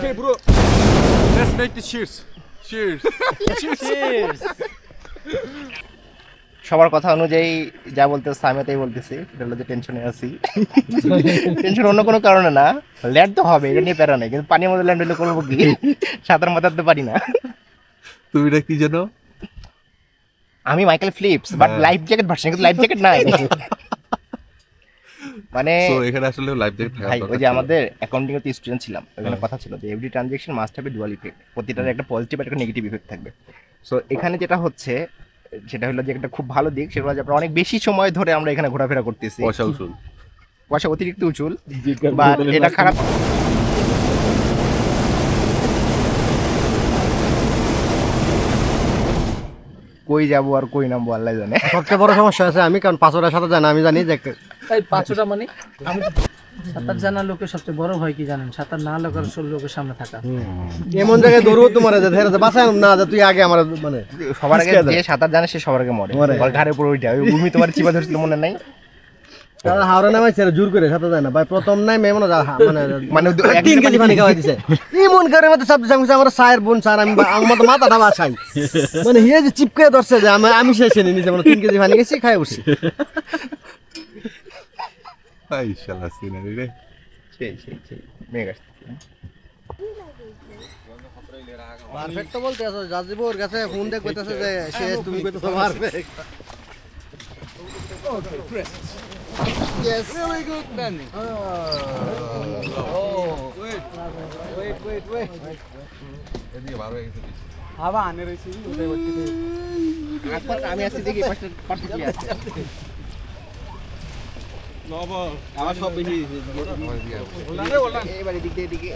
Okay, bro. Let's make the cheers. Cheers. Cheers. সবার কথা অনুযায়ী যা বলতেছে আমি তাই বলতেছি, এটা হলো যে টেনশনে আছি। টেনশন অন্য কোনো কারণে না, ল্যান্ড তো হবে, এটা নিয়ে প্যারা নাই, কিন্তু পানির মধ্যে ল্যান্ড হলে করবো কি? সাঁতার মাতাতে পারি না। তুমি এটা কি জানো? আমি Michael Phelps, but life jacket version, কিন্তু লাইফ জ্যাকেট নাই। মানে সো এখানে আসলে লাইফ জ্যাকেট থাকা ভাই দরকার ওই যে ছিল। আমাদের অ্যাকাউন্টিং এর স্টুডেন্ট ছিলাম, ওখানে কথা ছিল যে every transaction must have a dual effect, প্রতিটার একটা পজিটিভ আর একটা নেগেটিভ ইফেক্ট থাকবে। সো এখানে যেটা হচ্ছে সেটা হলো যে একটা খুব ভালো দিক, সেটা হলো যে আমরা অনেক বেশি সময় ধরে আমরা এখানে ঘোরাফেরা করতেছি, পয়সা উসুল। পয়সা অতিরিক্ত উচুল, বাট এটা খারাপ। কই যাবো আর কই নামবো আল্লাহ জানে। সবচেয়ে বড় সমস্যা আছে আমি, কারণ পাঁচটার সাথে জানা আমি জানি যে এই 5টা মানে আমি সাঁতার জানা লোকের সবচেয়ে বড় ভয় কি জানেন? সাঁতার না লোকের লোকের সামনে থাকা। এমন জায়গায় দৌড়বো তোমার যে ধরে বাঁচায় না, যে তুই আগে আমার মানে সবার আগে যে সাঁতার জানে সে সবার আগে মরে, ওর ঘাড়ের উপর ওইটা ওই ভূমি তোমার চিপা ধরছিল মনে নাই? তারা হাওড়া নামাইছে জোর করে সাথে যায় না ভাই, প্রথম নাই মেমন মানে মানে 3 কেজি পানি খাওয়াই দিছে। এমন করে মতো সব জামছে আমার সায়ের বোন স্যার, আমি আমার মতো মাথাটা বাছাই, মানে হিয়ে যে চিপকে ধরছে যে আমি শেষে নিয়ে নিজে মানে 3 কেজি পানি গেছি খাই উঠছি। আই শালা সিনারি রে। সেই মেগা পারফেক্ট তো বলতে আছো, জাজিবুর কাছে ফোন দিয়ে কইতাছে যে শেষ, তুমি কইতাছো perfect. Yes, really good man. Wait. এদিকে ভালো হয়ে গেছে। আবার আনে রইছি ওটাই বলতে। আমি আসছি দেখি পাশে কি আছে। আমার সব বেশি এবারে এদিকে